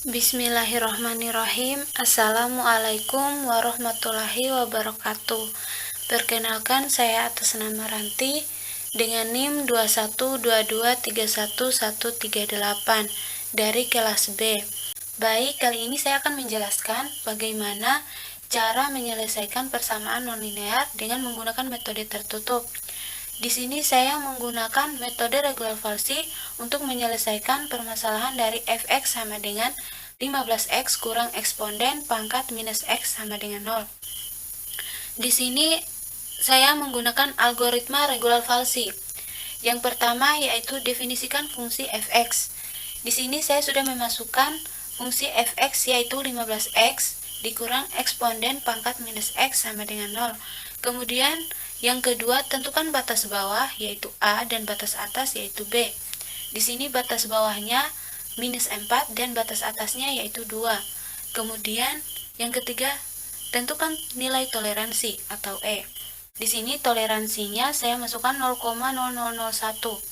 Bismillahirrahmanirrahim. Assalamualaikum warahmatullahi wabarakatuh. Perkenalkan, saya atas nama Ranti dengan NIM 212231138 dari kelas B. Baik, kali ini saya akan menjelaskan bagaimana cara menyelesaikan persamaan nonlinear dengan menggunakan metode tertutup. Di sini saya menggunakan metode regular falsi untuk menyelesaikan permasalahan dari fx sama dengan 15x kurang eksponden pangkat minus x sama dengan 0. Di sini saya menggunakan algoritma regular falsi. Yang pertama yaitu definisikan fungsi fx. Di sini saya sudah memasukkan fungsi fx yaitu 15x dikurang eksponden pangkat minus x sama dengan 0. Kemudian yang kedua, tentukan batas bawah yaitu A dan batas atas yaitu B. Di sini batas bawahnya minus 4 dan batas atasnya yaitu 2. Kemudian yang ketiga, tentukan nilai toleransi atau E. Di sini toleransinya saya masukkan 0,0001.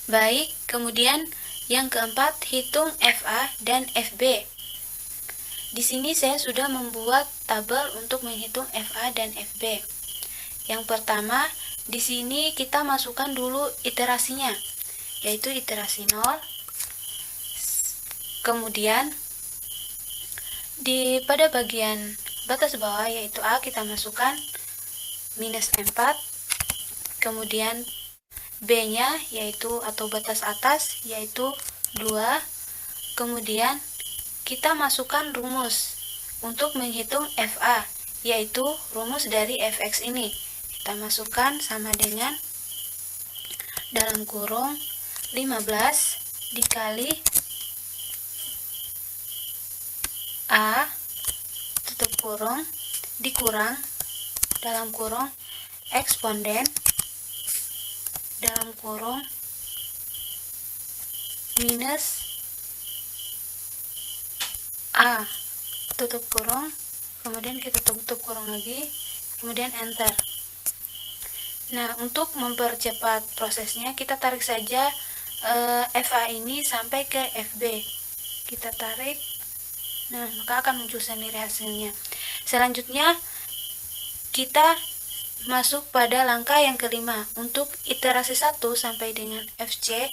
Baik, kemudian yang keempat, hitung FA dan FB. Di sini saya sudah membuat tabel untuk menghitung FA dan FB. Yang pertama, di sini kita masukkan dulu iterasinya, yaitu iterasi 0. Kemudian pada bagian batas bawah yaitu A kita masukkan minus 4. Kemudian B-nya yaitu atau batas atas yaitu 2. Kemudian kita masukkan rumus untuk menghitung FA, yaitu rumus dari fx ini. Kita masukkan sama dengan dalam kurung 15 dikali A tutup kurung dikurang dalam kurung eksponden dalam kurung minus A tutup kurung, kemudian kita tutup kurung lagi, kemudian enter. Nah, untuk mempercepat prosesnya kita tarik saja FA ini sampai ke FB. Kita tarik, nah maka akan muncul sendiri hasilnya. Selanjutnya kita masuk pada langkah yang kelima. Untuk iterasi 1 sampai dengan FC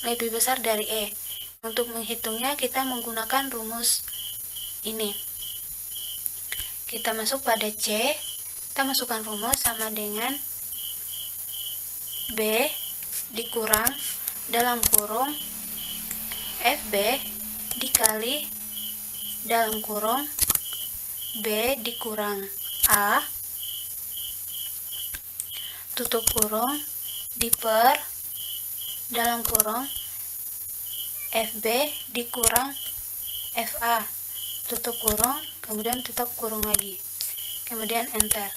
lebih besar dari E. Untuk menghitungnya kita menggunakan rumus ini. Kita masuk pada C, kita masukkan rumus sama dengan B dikurang dalam kurung FB dikali dalam kurung B dikurang A tutup kurung diper dalam kurung FB dikurang FA tutup kurung, kemudian tutup kurung lagi, kemudian enter.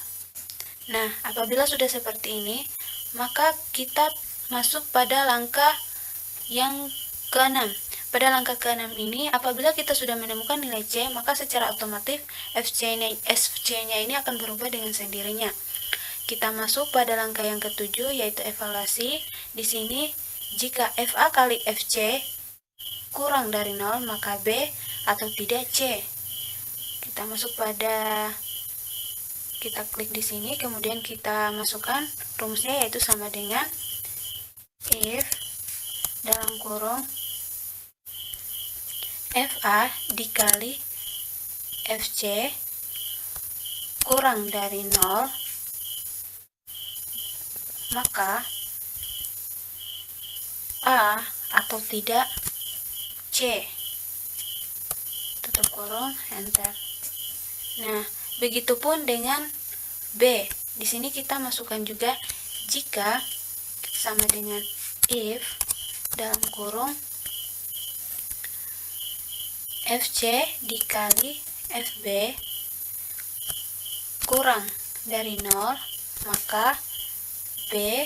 Nah, apabila sudah seperti ini, maka kita masuk pada langkah yang ke-6. Pada langkah ke-6 ini, apabila kita sudah menemukan nilai C, maka secara otomatis FC-nya ini akan berubah dengan sendirinya. Kita masuk pada langkah yang ke-7, yaitu evaluasi. Di sini, jika FA kali FC kurang dari 0, maka B atau tidak C. Kita masuk pada, kita klik di sini, kemudian kita masukkan rumusnya yaitu sama dengan if dalam kurung FA dikali FC kurang dari 0, maka A atau tidak C. Tutup kurung, enter. Nah, begitupun dengan B. Di sini kita masukkan juga jika sama dengan if dalam kurung FC dikali FB kurang dari 0, maka B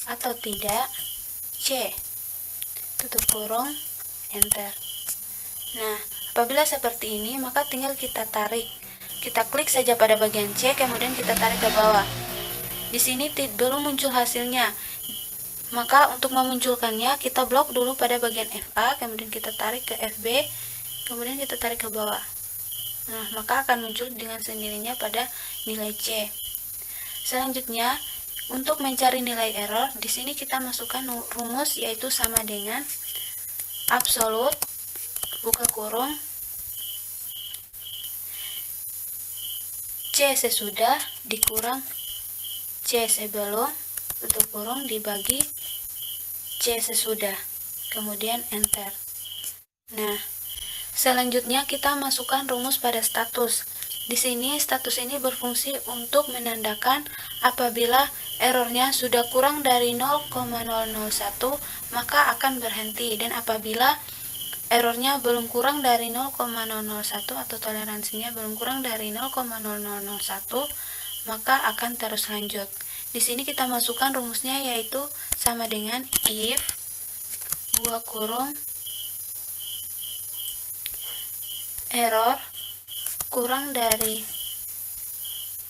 atau tidak C. Tutup kurung, enter. Nah, apabila seperti ini, maka tinggal kita tarik. Kita klik saja pada bagian C, kemudian kita tarik ke bawah. Di sini belum muncul hasilnya. Maka untuk memunculkannya kita blok dulu pada bagian FA, kemudian kita tarik ke FB, kemudian kita tarik ke bawah. Nah, maka akan muncul dengan sendirinya pada nilai C. Selanjutnya, untuk mencari nilai error, di sini kita masukkan rumus yaitu sama dengan absolut buka kurung C sesudah dikurang C sebelum tutup kurung dibagi C sesudah, kemudian enter. Nah, selanjutnya kita masukkan rumus pada status. Di sini status ini berfungsi untuk menandakan apabila errornya sudah kurang dari 0,001 maka akan berhenti, dan apabila errornya belum kurang dari 0,001 atau toleransinya belum kurang dari 0,0001 maka akan terus lanjut. Di sini kita masukkan rumusnya yaitu sama dengan if buka kurung error kurang dari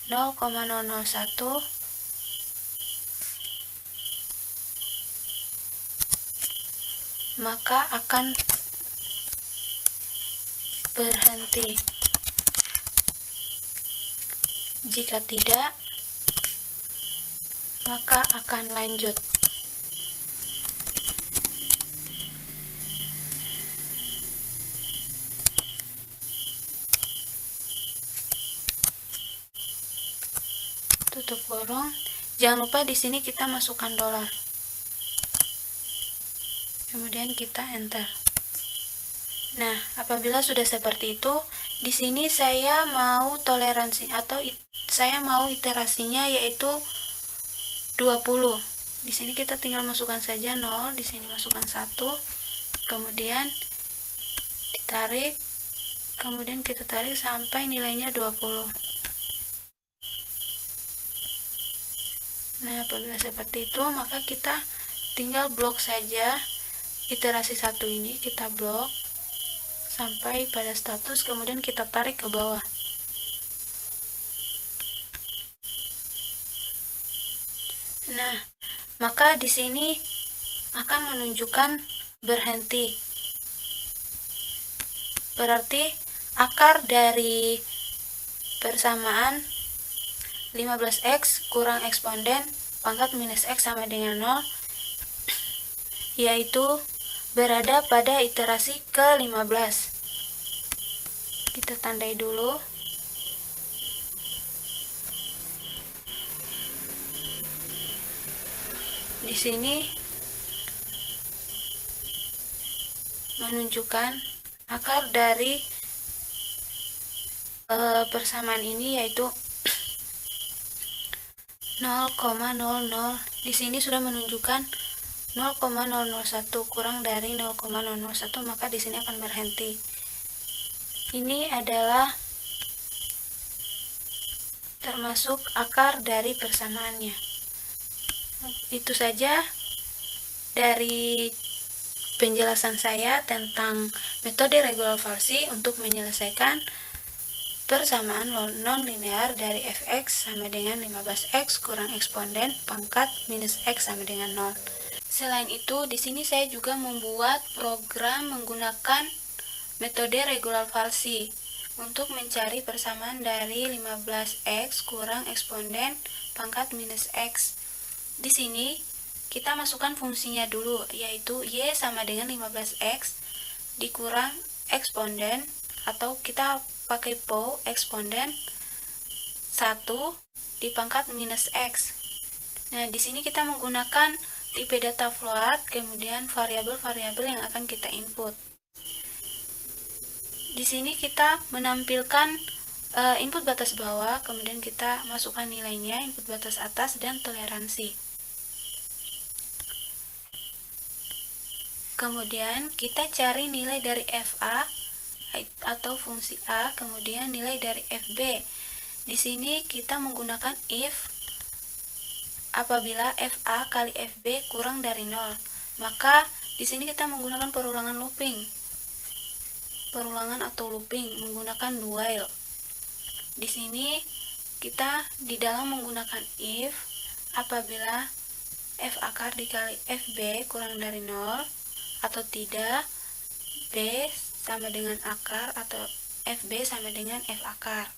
0,001 maka akan berhenti. Jika tidak, maka akan lanjut. Tutup kurung. Jangan lupa di sini kita masukkan dolar. Kemudian kita enter. Nah, apabila sudah seperti itu, di sini saya mau toleransi atau saya mau iterasinya yaitu 20. Di sini kita tinggal masukkan saja 0, di sini masukkan 1, kemudian ditarik, kemudian kita tarik sampai nilainya 20. Nah, apabila seperti itu, maka kita tinggal blok saja iterasi 1 ini, kita blok sampai pada status, kemudian kita tarik ke bawah. Nah, maka di sini akan menunjukkan berhenti. Berarti akar dari persamaan 15x kurang eksponden pangkat minus x sama dengan 0 yaitu berada pada iterasi ke-15. Kita tandai dulu. Di sini menunjukkan akar dari persamaan ini yaitu 0,00. Di sini sudah menunjukkan 0,001 kurang dari 0,001 maka di sini akan berhenti. Ini adalah termasuk akar dari persamaannya. Itu saja dari penjelasan saya tentang metode regular Falsi untuk menyelesaikan persamaan non-linear dari fx sama dengan 15x kurang eksponden pangkat minus x sama dengan 0. Selain itu, di sini saya juga membuat program menggunakan metode regular Falsi untuk mencari persamaan dari 15x kurang eksponden pangkat minus x. Di sini kita masukkan fungsinya dulu, yaitu y sama dengan 15x dikurang eksponden, atau kita pakai POW eksponden 1 di pangkat minus x. Nah, di sini kita menggunakan tipe data float, kemudian variabel-variabel yang akan kita input. Di sini kita menampilkan input batas bawah, kemudian kita masukkan nilainya, input batas atas, dan toleransi. Kemudian kita cari nilai dari FA atau fungsi A, kemudian nilai dari FB. Di sini kita menggunakan if apabila FA kali FB kurang dari 0. Maka di sini kita menggunakan perulangan looping. Perulangan atau looping menggunakan while. Di sini kita di dalam menggunakan if apabila F akar dikali FB kurang dari 0 atau tidak, B sama dengan akar atau FB sama dengan F akar.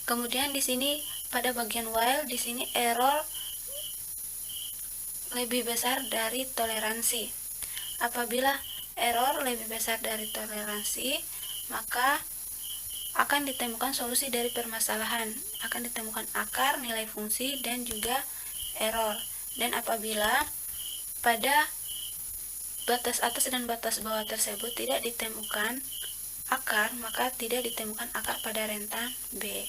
Kemudian di sini pada bagian while di sini error lebih besar dari toleransi. Apabila error lebih besar dari toleransi, maka akan ditemukan solusi dari permasalahan, akan ditemukan akar, nilai fungsi, dan juga error. Dan apabila pada batas atas dan batas bawah tersebut tidak ditemukan akar, maka tidak ditemukan akar pada rentang B.